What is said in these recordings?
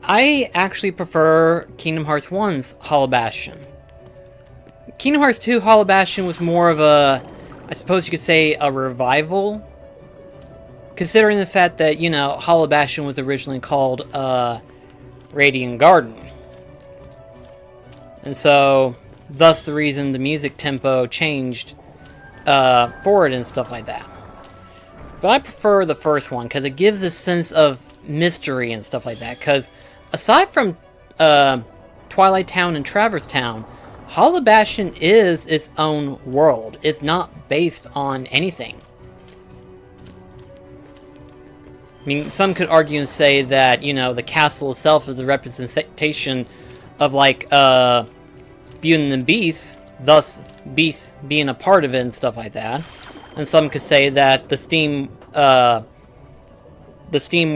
I actually prefer Kingdom Hearts 1's Hollow Bastion. Kingdom Hearts 2 Hollow Bastion was more of a, I suppose you could say, a revival. Considering the fact that, you know, Hollow Bastion was originally called Radiant Garden. And so, thus the reason the music tempo changed forward and stuff like that. But I prefer the first one, because it gives a sense of mystery and stuff like that. Because aside from Twilight Town and Traverse Town, Hollow Bastion is its own world. It's not based on anything. I mean, some could argue and say that, you know, the castle itself is a representation of, like, Beauty and the Beast, thus Beast being a part of it and stuff like that. And some could say that the steam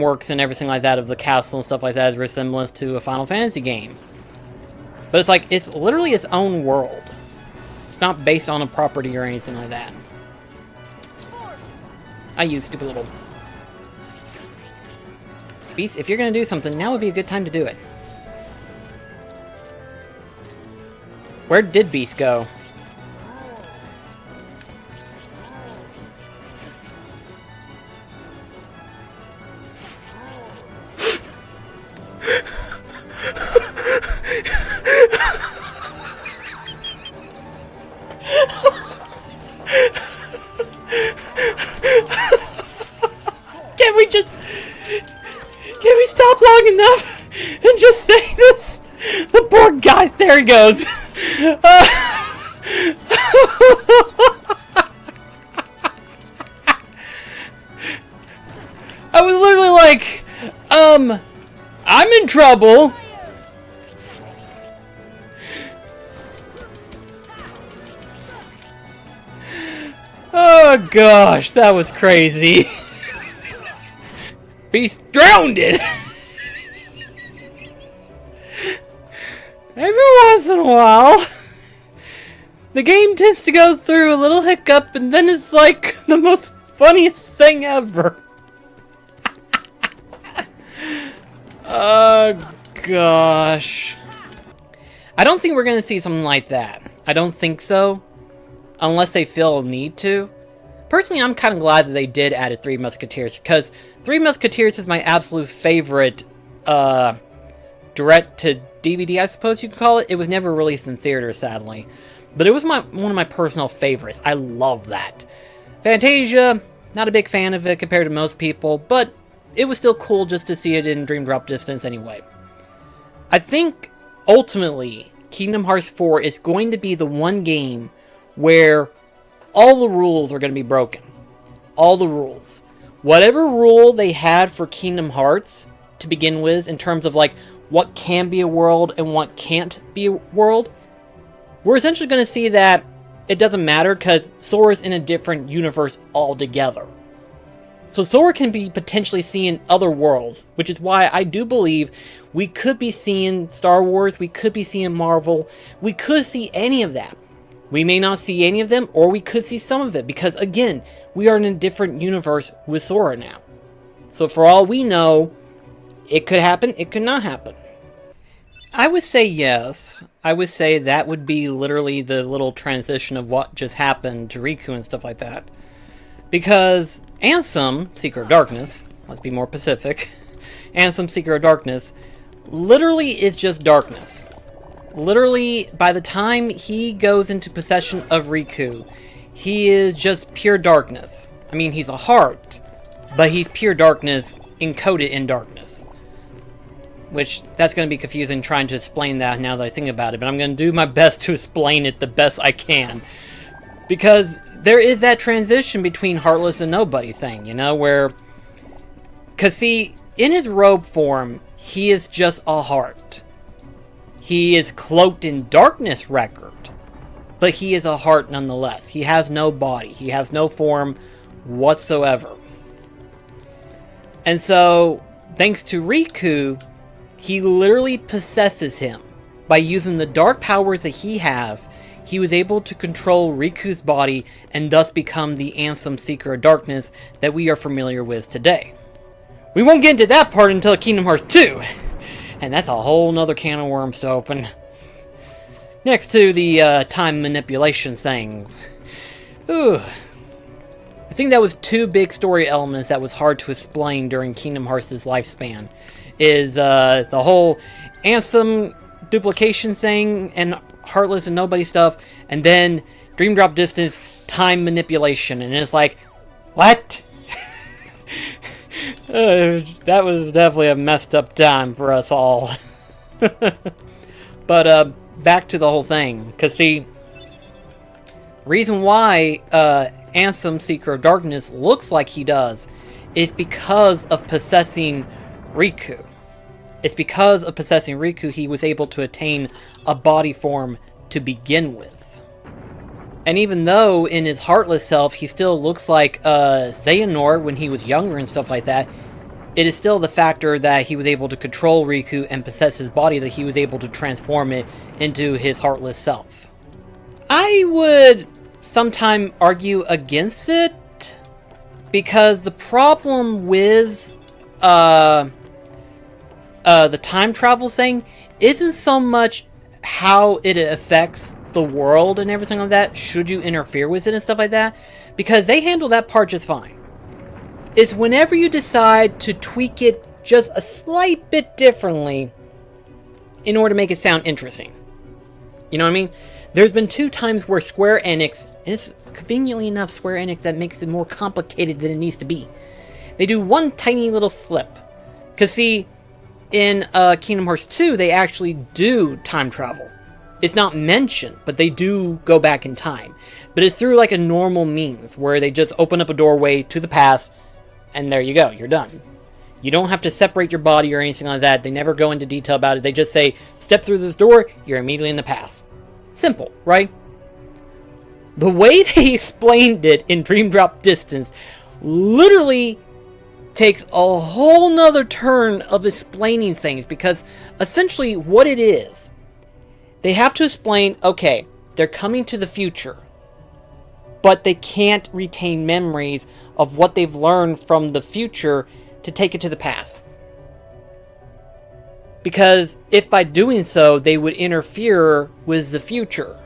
works and everything like that of the castle and stuff like that is resemblance to a Final Fantasy game. But it's like, it's literally its own world. It's not based on a property or anything like that. I use stupid little... Beast, if you're gonna do something, now would be a good time to do it. Where did Beast go? Can we stop long enough and just say this? The poor guy, there he goes. I was literally like, I'm in trouble. Oh gosh, that was crazy. He's drowned it. Every once in a while, the game tends to go through a little hiccup, and then it's like the most funniest thing ever. Oh gosh. I don't think we're gonna see something like that. I don't think so. Unless they feel a need to. Personally, I'm kind of glad that they did add a Three Musketeers, because Three Musketeers is my absolute favorite direct-to-DVD, I suppose you could call it. It was never released in theaters, sadly. But it was one of my personal favorites. I love that. Fantasia, not a big fan of it compared to most people, but it was still cool just to see it in Dream Drop distance anyway. I think, ultimately, Kingdom Hearts 4 is going to be the one game where all the rules are going to be broken. All the rules. Whatever rule they had for Kingdom Hearts to begin with, in terms of like what can be a world and what can't be a world, we're essentially going to see that it doesn't matter because Sora's in a different universe altogether. So Sora can be potentially seeing other worlds, which is why I do believe we could be seeing Star Wars, we could be seeing Marvel, we could see any of that. We may not see any of them, or we could see some of it, because again, we are in a different universe with Sora now. So for all we know, it could happen, it could not happen. I would say yes. I would say that would be literally the little transition of what just happened to Riku and stuff like that. Because Ansem, Seeker of Darkness, let's be more specific, Ansem, Seeker of Darkness, literally is just darkness. Literally, by the time he goes into possession of Riku, he is just pure darkness. I mean, he's a heart, but he's pure darkness encoded in darkness. Which, that's going to be confusing trying to explain that now that I think about it, but I'm going to do my best to explain it the best I can. Because there is that transition between Heartless and Nobody thing, you know, where... Because see, in his robe form, he is just a heart. He is cloaked in darkness record, but he is a heart nonetheless. He has no body. He has no form whatsoever. And so, thanks to Riku, he literally possesses him. By using the dark powers that he has, he was able to control Riku's body and thus become the Ansem Seeker of Darkness that we are familiar with today. We won't get into that part until Kingdom Hearts 2. And that's a whole nother can of worms to open. Next to the time manipulation thing. Ooh. I think that was two big story elements that was hard to explain during Kingdom Hearts' lifespan. Is the whole Ansem duplication thing and Heartless and Nobody stuff, and then Dream Drop Distance time manipulation. And it's like, what? That was definitely a messed up time for us all. But back to the whole thing. Because see, reason why Ansem, Seeker of Darkness, looks like he does is because of possessing Riku. It's because of possessing Riku he was able to attain a body form to begin with. And even though in his Heartless self he still looks like Xehanort when he was younger and stuff like that, it is still the factor that he was able to control Riku and possess his body that he was able to transform it into his Heartless self. I would sometime argue against it, because the problem with the time travel thing isn't so much how it affects the world and everything like that, should you interfere with it and stuff like that, because they handle that part just fine. It's whenever you decide to tweak it just a slight bit differently in order to make it sound interesting. You know what I mean? There's been 2 times where Square Enix, and it's conveniently enough Square Enix that makes it more complicated than it needs to be, they do one tiny little slip. Because see, in Kingdom Hearts 2, they actually do time travel. It's not mentioned, but they do go back in time. But it's through like a normal means, where they just open up a doorway to the past, and there you go, you're done. You don't have to separate your body or anything like that. They never go into detail about it. They just say, step through this door, you're immediately in the past. Simple, right? The way they explained it in Dream Drop Distance literally takes a whole nother turn of explaining things, because essentially what it is, they have to explain, okay, they're coming to the future, but they can't retain memories of what they've learned from the future to take it to the past. Because if by doing so, they would interfere with the future,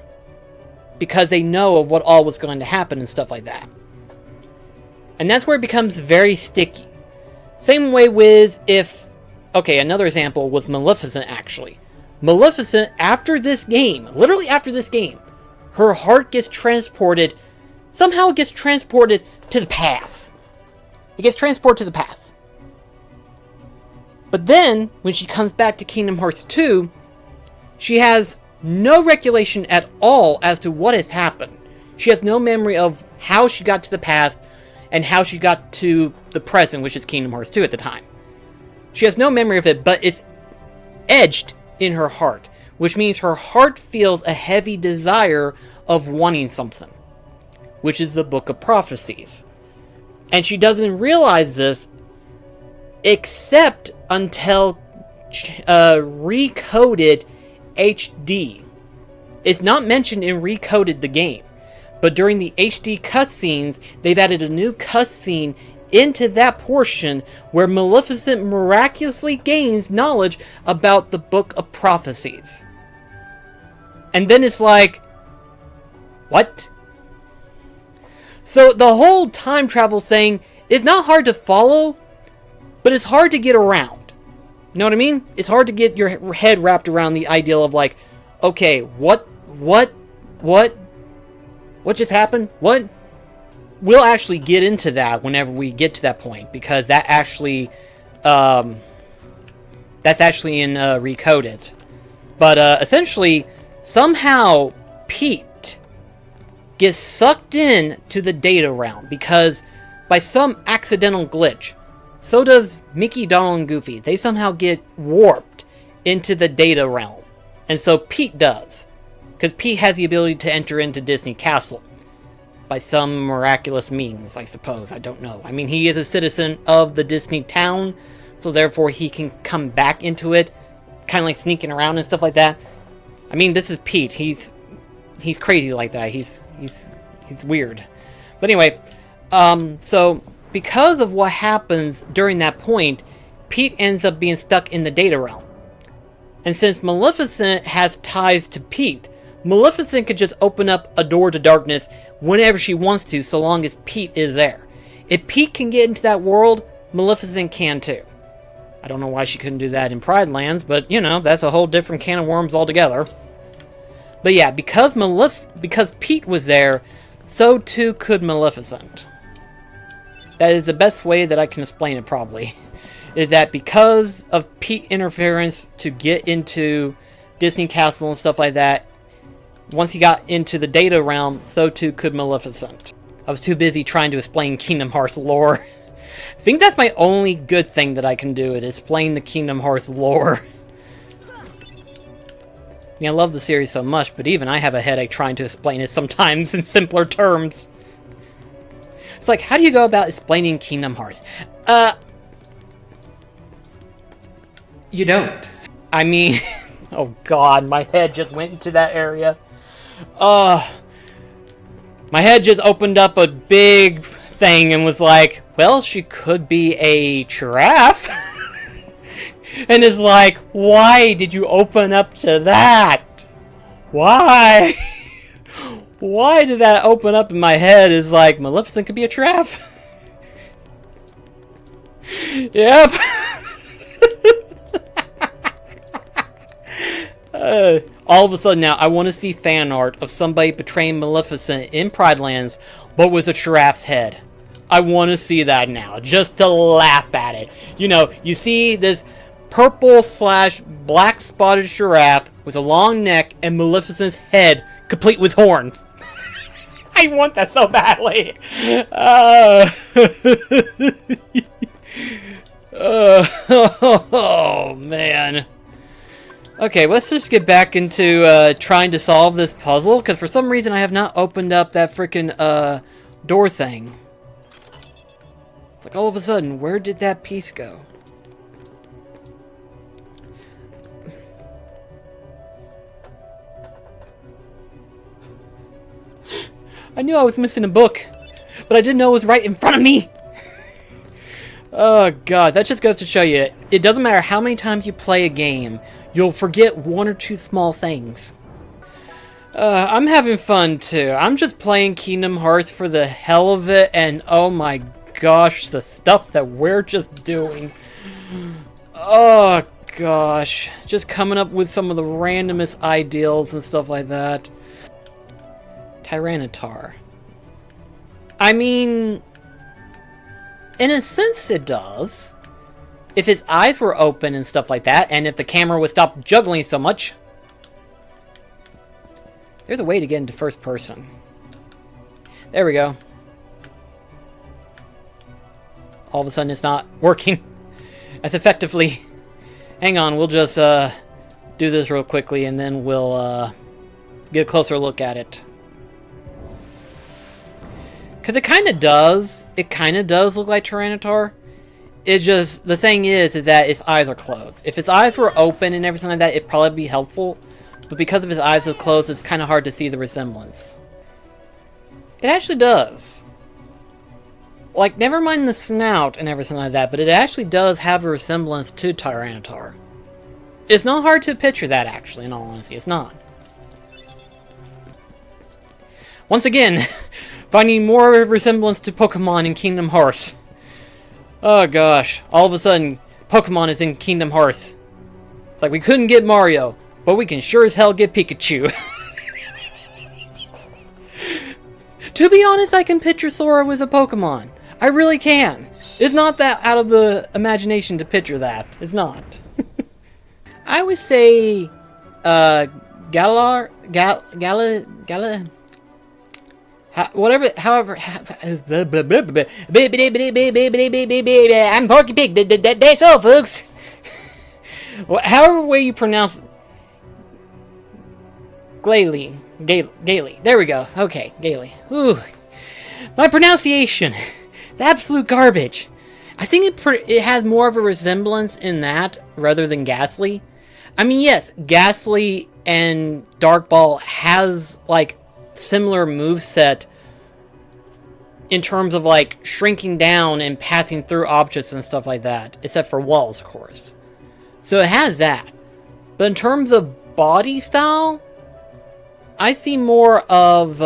because they know of what all was going to happen and stuff like that. And that's where it becomes very sticky. Same way with if... Okay, another example was Maleficent, actually. Maleficent, after this game, literally after this game, her heart gets transported... Somehow it gets transported to the past. It gets transported to the past. But then, when she comes back to Kingdom Hearts 2, she has no recollection at all as to what has happened. She has no memory of how she got to the past and how she got to the present, which is Kingdom Hearts 2 at the time. She has no memory of it, but it's edged in her heart, which means her heart feels a heavy desire of wanting something, which is the Book of Prophecies. And she doesn't realize this except until Recoded HD. It's not mentioned in Recoded the game, but during the HD cutscenes, they've added a new cutscene into that portion where Maleficent miraculously gains knowledge about the Book of Prophecies. And then it's like, what? So the whole time travel thing is not hard to follow, but it's hard to get around. You know what I mean? It's hard to get your head wrapped around the idea of like, okay, what just happened? What? We'll actually get into that whenever we get to that point, because that actually, that's actually in Recoded. But essentially, somehow Pete gets sucked in to the data realm, because by some accidental glitch, so does Mickey, Donald, and Goofy. They somehow get warped into the data realm. And so Pete does. Because Pete has the ability to enter into Disney Castle. By some miraculous means, I suppose. I don't know. I mean, he is a citizen of the Disney town, so therefore he can come back into it, kind of like sneaking around and stuff like that. I mean, this is Pete. He's crazy like that. He's weird. But anyway, so because of what happens during that point, Pete ends up being stuck in the data realm. And since Maleficent has ties to Pete, Maleficent could just open up a door to darkness whenever she wants to, so long as Pete is there. If Pete can get into that world, Maleficent can too. I don't know why she couldn't do that in Pride Lands, but, you know, that's a whole different can of worms altogether. But yeah, because Pete was there, so too could Maleficent. That is the best way that I can explain it, probably. Is that because of Pete interference to get into Disney Castle and stuff like that, once he got into the data realm, so too could Maleficent. I was too busy trying to explain Kingdom Hearts lore. I think that's my only good thing that I can do, is explain the Kingdom Hearts lore. I mean, I love the series so much, but even I have a headache trying to explain it sometimes in simpler terms. It's like, how do you go about explaining Kingdom Hearts? You don't. I mean, oh god, my head just went into that area. My head just opened up a big thing and was like, well, she could be a giraffe. And it's like, why did you open up to that? Why? Why did that open up in my head? Is like, Maleficent could be a giraffe. Yep. All of a sudden now, I want to see fan art of somebody portraying Maleficent in Pride Lands, but with a giraffe's head. I want to see that now, just to laugh at it. You know, you see this purple/black spotted giraffe with a long neck and Maleficent's head complete with horns. I want that so badly. Oh man. Okay, let's just get back into trying to solve this puzzle, because for some reason I have not opened up that freaking door thing. It's like all of a sudden, where did that piece go? I knew I was missing a book, but I didn't know it was right in front of me! Oh god, that just goes to show you, it doesn't matter how many times you play a game, you'll forget one or two small things. I'm having fun too. I'm just playing Kingdom Hearts for the hell of it, and oh my gosh, the stuff that we're just doing. Oh gosh, just coming up with some of the randomest ideals and stuff like that. Tyranitar. I mean, in a sense it does. If his eyes were open and stuff like that, and if the camera would stop juggling so much. There's a way to get into first person. There we go. All of a sudden it's not working as effectively. Hang on, we'll just do this real quickly and then we'll get a closer look at it. Because it kind of does. It kind of does look like Tyranitar. It's just, the thing is that its eyes are closed. If its eyes were open and everything like that, it'd probably be helpful. But because of his eyes are closed, it's kind of hard to see the resemblance. It actually does. Like, never mind the snout and everything like that, but it actually does have a resemblance to Tyranitar. It's not hard to picture that, actually, in all honesty. It's not. Once again, finding more resemblance to Pokemon in Kingdom Hearts. Oh gosh, all of a sudden, Pokemon is in Kingdom Hearts. It's like we couldn't get Mario, but we can sure as hell get Pikachu. To be honest, I can picture Sora with a Pokemon. I really can. It's not that out of the imagination to picture that. It's not. I would say, Galar, however, I'm Porky Pig, that's all, folks. However way you pronounce Gaily, there we go. Okay, Gaily. Ooh, my pronunciation, it's absolute garbage. I think it has more of a resemblance in that rather than Ghastly. I mean, yes, Ghastly and Dark Ball has like similar moveset in terms of like shrinking down and passing through objects and stuff like that, except for walls, of course. So it has that. But in terms of body style, I see more of,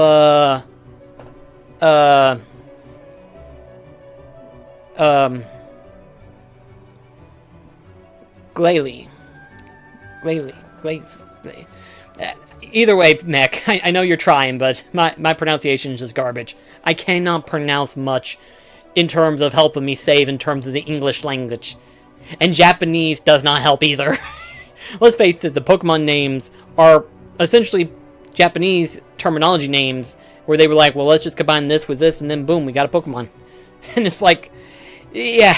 Glalie. Either way, Mech, I know you're trying, but my pronunciation is just garbage. I cannot pronounce much in terms of helping me save in terms of the English language. And Japanese does not help either. Let's face it, the Pokemon names are essentially Japanese terminology names, where they were like, well, let's just combine this with this, and then boom, we got a Pokemon. And it's like, yeah.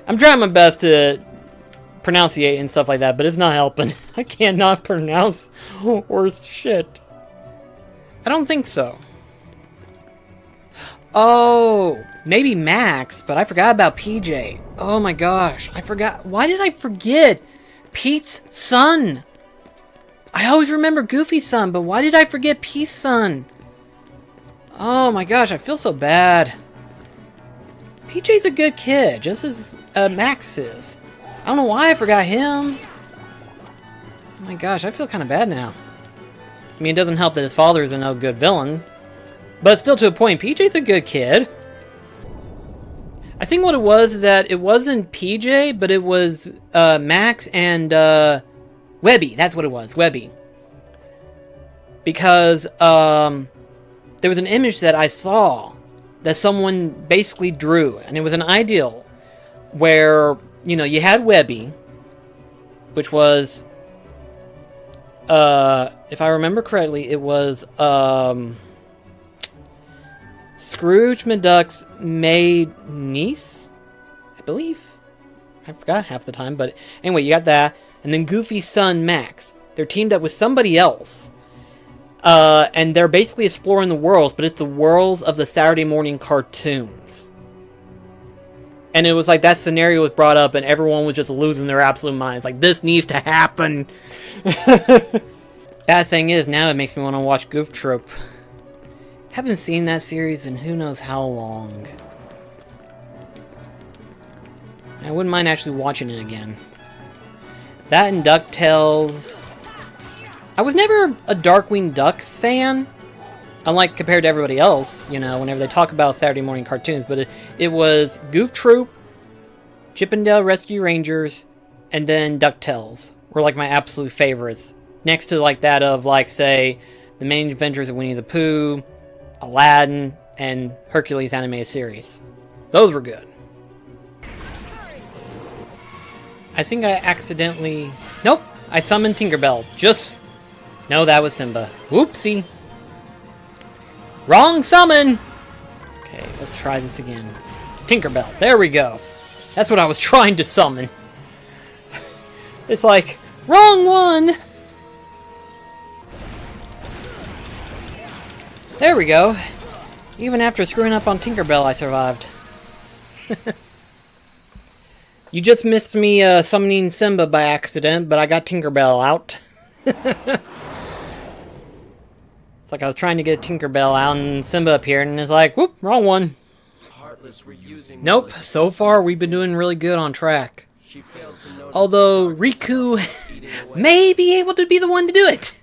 I'm trying my best to pronunciate and stuff like that, but it's not helping. I cannot pronounce worst shit. I don't think so. Oh, maybe Max, but I forgot about PJ. Oh my gosh, I forgot. Why did I forget Pete's son? I always remember Goofy's son, but why did I forget Pete's son? Oh my gosh, I feel so bad. PJ's a good kid, just as Max is. I don't know why I forgot him. Oh my gosh, I feel kind of bad now. I mean, it doesn't help that his father is a no good villain. But still, to a point, PJ's a good kid. I think what it was is that it wasn't PJ, but it was Max and Webby. That's what it was, Webby. Because there was an image that I saw that someone basically drew. And it was an ideal where, you know, you had Webby, which was, if I remember correctly, it was Scrooge McDuck's maid niece, I believe. I forgot half the time, but anyway, you got that. And then Goofy's son, Max. They're teamed up with somebody else. And they're basically exploring the worlds, but it's the worlds of the Saturday morning cartoons. And it was like that scenario was brought up and everyone was just losing their absolute minds. Like, this needs to happen. Bad thing is, now it makes me want to watch Goof Troop. Haven't seen that series in who knows how long. I wouldn't mind actually watching it again. That and DuckTales. I was never a Darkwing Duck fan. Unlike compared to everybody else, you know, whenever they talk about Saturday morning cartoons. But it was Goof Troop, Chip 'n Dale Rescue Rangers, and then DuckTales were like my absolute favorites. Next to like that of like, say, The Many Adventures of Winnie the Pooh, Aladdin, and Hercules animated series. Those were good. I think I accidentally... Nope! I summoned Tinkerbell. Just... No, that was Simba. Whoopsie! Wrong summon! Okay, let's try this again. Tinkerbell. There we go. That's what I was trying to summon. It's like, wrong one! There we go. Even after screwing up on Tinkerbell, I survived. You just missed me summoning Simba by accident, but I got Tinkerbell out. It's like I was trying to get Tinkerbell out and Simba appeared and it's like, whoop, wrong one. Nope, so far we've been doing really good on track. Although Riku may be able to be the one to do it.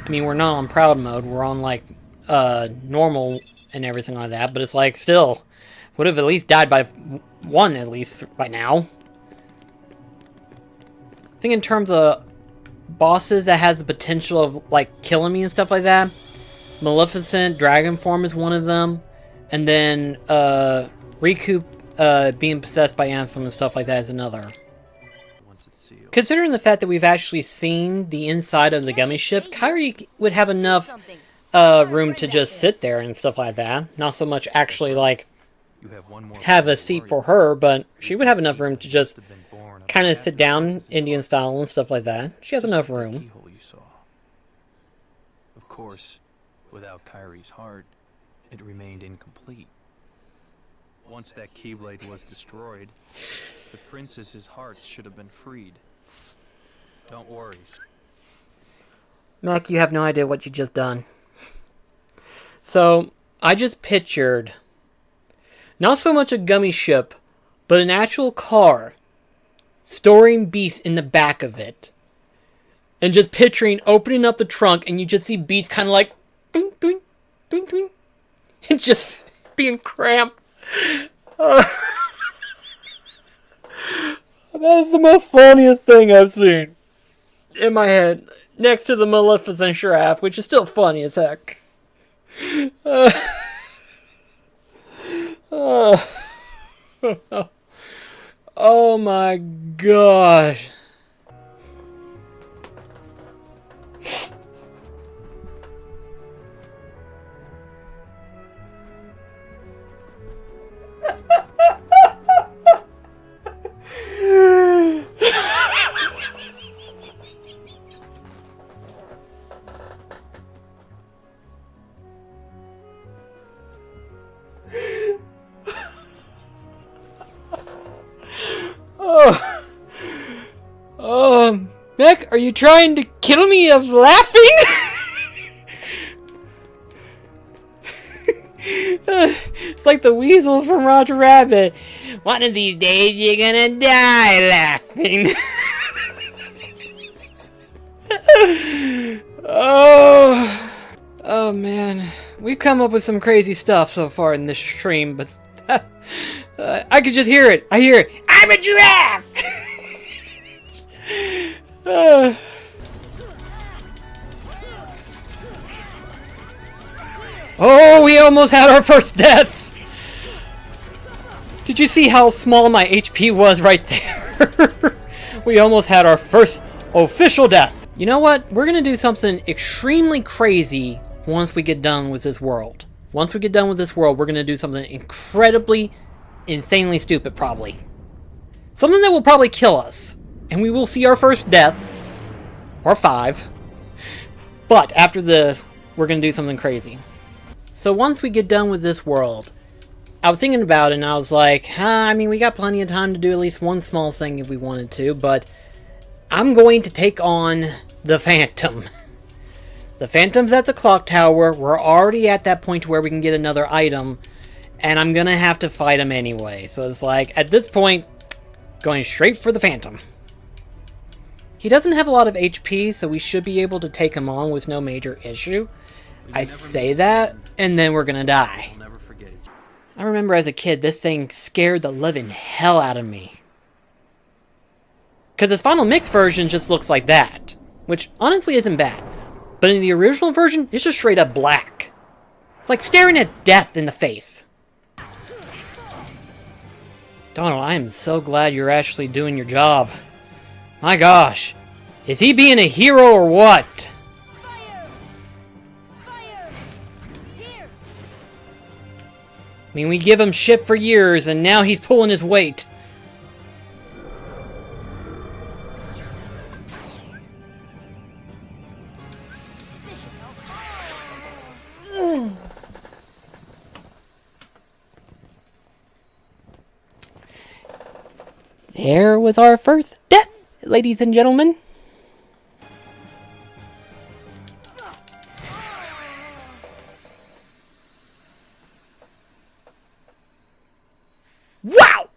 I mean, we're not on proud mode, we're on like normal and everything like that, but it's like, still, would have at least died by one at least by now. I think in terms of bosses that has the potential of like killing me and stuff like that, Maleficent Dragon Form is one of them, and then Riku being possessed by Ansem and stuff like that is another. Considering the fact that we've actually seen the inside of the gummy ship, Kairi would have enough room to just sit there and stuff like that. Not so much actually like have a seat for her, but she would have enough room to just kind of sit down Indian style and stuff like that. She has enough room. Of course, without Kairi's heart, it remained incomplete. Once that Keyblade was destroyed, the princess's hearts should have been freed. Don't worry. Mac, you have no idea what you just done. So, I just pictured not so much a gummy ship, but an actual car storing Beast in the back of it. And just picturing opening up the trunk and you just see Beast kind of like doing, doing, doing, doing, and just being cramped. That is the most funniest thing I've seen in my head, next to the Maleficent giraffe, which is still funny as heck. Oh my gosh. Mick, are you trying to kill me of laughing? It's like the weasel from Roger Rabbit. One of these days you're gonna die laughing. Oh man, we've come up with some crazy stuff so far in this stream, but I could just hear it. I hear it. I'm a giraffe. Oh, we almost had our first death. Did you see how small my HP was right there? We almost had our first official death. You know what? We're gonna do something extremely crazy once we get done with this world. Once we get done with this world, we're gonna do something incredibly, insanely stupid, probably. Something that will probably kill us. And we will see our first death. Or 5. But after this, we're gonna do something crazy. So once we get done with this world, I was thinking about it and I was like, I mean, we got plenty of time to do at least one small thing if we wanted to, but I'm going to take on the Phantom. The Phantom's at the clock tower. We're already at that point where we can get another item, and I'm gonna have to fight him anyway. So it's like, at this point, going straight for the Phantom. He doesn't have a lot of HP, so we should be able to take him on with no major issue. I say that, and then we're gonna die. I remember as a kid, this thing scared the living hell out of me. Because this Final Mix version just looks like that, which honestly isn't bad. But in the original version, it's just straight up black. It's like staring at death in the face. Donald, I am so glad you're actually doing your job. My gosh. Is he being a hero or what? Fire! Fire! Here! I mean, we give him shit for years, and now he's pulling his weight. There was our first death, ladies and gentlemen. Wow!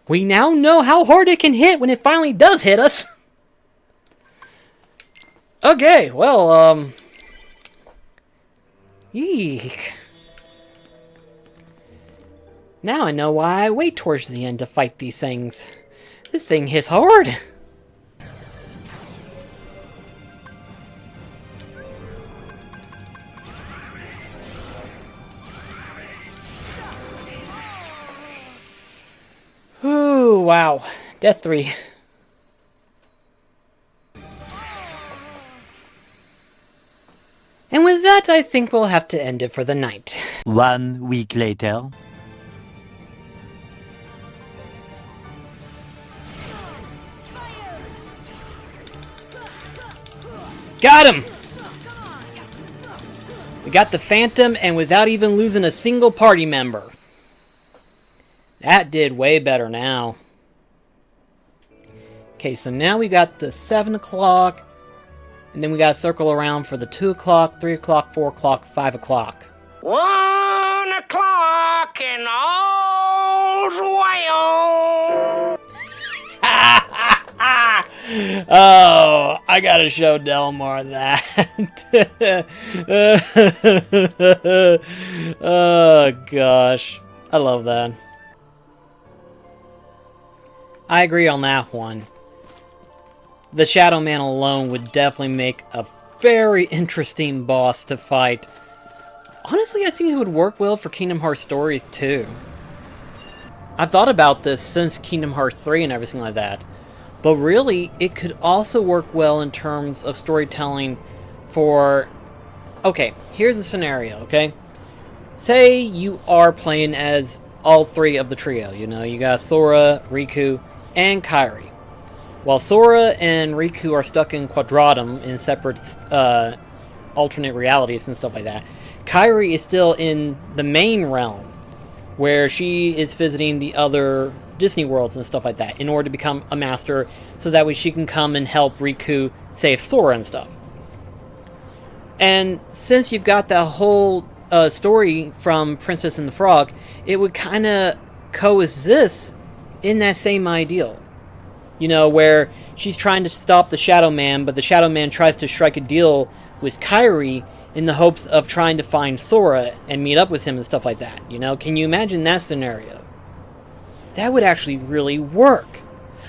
We now know how hard it can hit when it finally does hit us. Okay, well, Eek. Now I know why I wait towards the end to fight these things. This thing hits hard. Ooh, wow. Death 3. And with that, I think we'll have to end it for the night. 1 week later. Got him! We got the Phantom, and without even losing a single party member. That did way better now. Okay, so now we got the 7 o'clock, and then we got to circle around for the 2 o'clock, 3 o'clock, 4 o'clock, 5 o'clock. 1 o'clock and all Oh, I gotta show Delmar that. Oh, gosh. I love that. I agree on that one. The Shadow Man alone would definitely make a very interesting boss to fight. Honestly, I think it would work well for Kingdom Hearts stories too. I've thought about this since Kingdom Hearts 3 and everything like that. But really, it could also work well in terms of storytelling for... Okay, here's the scenario, okay? Say you are playing as all three of the trio, you know? You got Sora, Riku, and Kairi. While Sora and Riku are stuck in Quadratum in separate alternate realities and stuff like that, Kairi is still in the main realm, where she is visiting the other Disney worlds and stuff like that in order to become a master, so that way she can come and help Riku save Sora and stuff. And since you've got that whole story from Princess and the Frog, it would kind of coexist in that same ideal. You know, where she's trying to stop the Shadow Man, but the Shadow Man tries to strike a deal with Kairi in the hopes of trying to find Sora and meet up with him and stuff like that. You know, can you imagine that scenario? That would actually really work.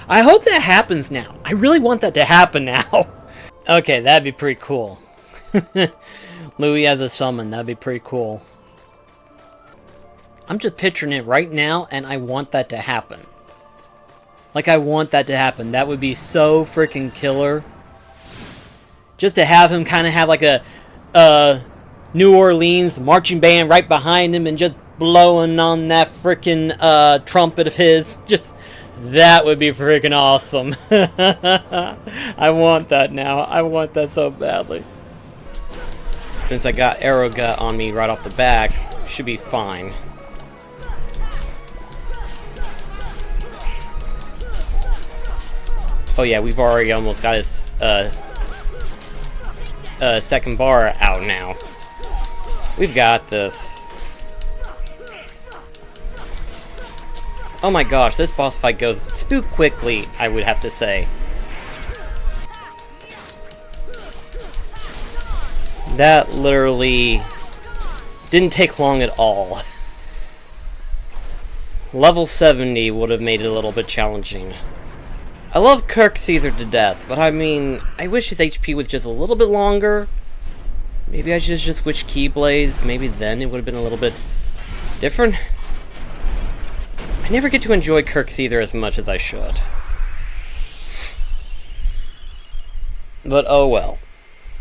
I hope that happens now. I really want that to happen now. Okay, that'd be pretty cool. Louis as a summon, that'd be pretty cool. I'm just picturing it right now, and I want that to happen. Like, I want that to happen. That would be so freaking killer. Just to have him kind of have like a New Orleans marching band right behind him and just blowing on that freaking trumpet of his. Just, that would be freaking awesome. I want that now. I want that so badly. Since I got Arrow Gut on me right off the back, should be fine. Oh yeah, we've already almost got his second bar out now. We've got this. Oh my gosh, this boss fight goes too quickly, I would have to say. That literally didn't take long at all. Level 70 would have made it a little bit challenging. I love Kirk Caesar to death, but I mean, I wish his HP was just a little bit longer. Maybe I should just switch Keyblades, maybe then it would have been a little bit different. I never get to enjoy Kirk Caesar as much as I should. But oh well.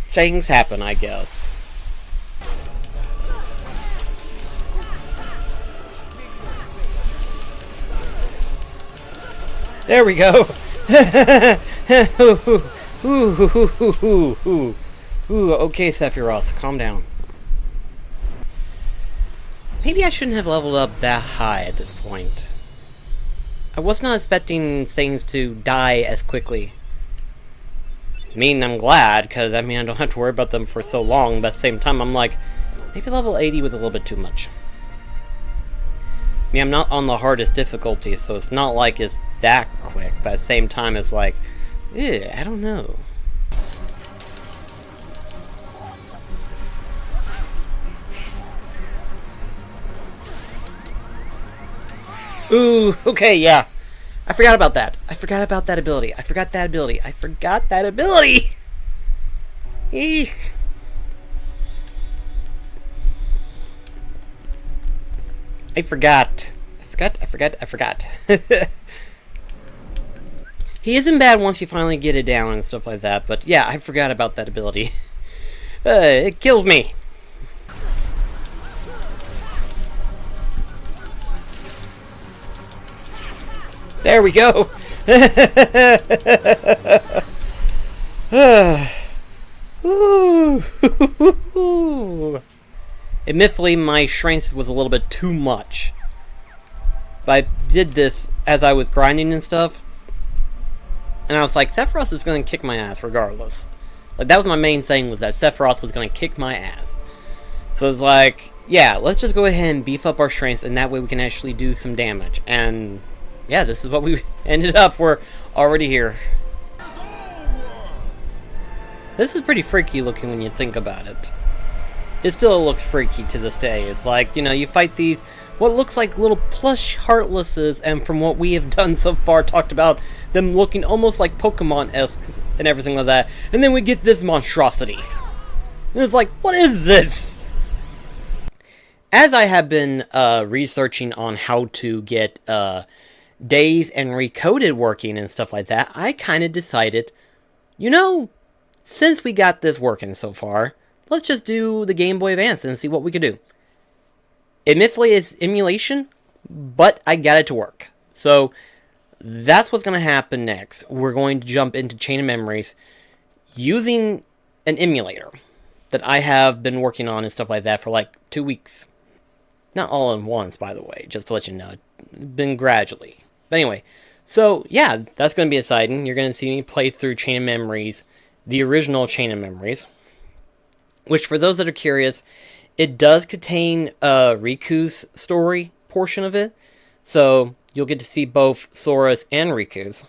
Things happen, I guess. There we go! Ooh, okay, Sephiroth, calm down. Maybe I shouldn't have leveled up that high at this point. I was not expecting things to die as quickly. I mean, I'm glad, because I mean, I don't have to worry about them for so long, but at the same time, I'm like, maybe level 80 was a little bit too much. I mean, I'm not on the hardest difficulty, so it's not like it's that quick, but at the same time, it's like, I don't know. Ooh, okay, yeah. I forgot about that. I forgot about that ability. I forgot that ability. I forgot that ability! Eek. I forgot. I forgot. He isn't bad once you finally get it down and stuff like that, but yeah, I forgot about that ability. It kills me. There we go! Admittedly, my strength was a little bit too much. But I did this as I was grinding and stuff. And I was like, Sephiroth is going to kick my ass regardless. Like, that was my main thing, was that Sephiroth was going to kick my ass. So it's like, yeah, let's just go ahead and beef up our strengths, and that way we can actually do some damage. And yeah, this is what we ended up. We're already here. This is pretty freaky looking when you think about it. It still looks freaky to this day. It's like, you know, you fight these, what looks like little plush Heartlesses, and from what we have done so far, talked about them looking almost like Pokemon-esque and everything like that, and then we get this monstrosity. And it's like, what is this? As I have been researching on how to get Days and Recoded working and stuff like that, I kind of decided, you know, since we got this working so far, let's just do the Game Boy Advance and see what we could do. Admittedly, it's emulation, but I got it to work. So, that's what's going to happen next. We're going to jump into Chain of Memories using an emulator that I have been working on and stuff like that for like 2 weeks. Not all at once, by the way, just to let you know. It's been gradually. But anyway, so yeah, that's going to be exciting. You're going to see me play through Chain of Memories, the original Chain of Memories, which for those that are curious, it does contain Riku's story portion of it. So you'll get to see both Sora's and Riku's.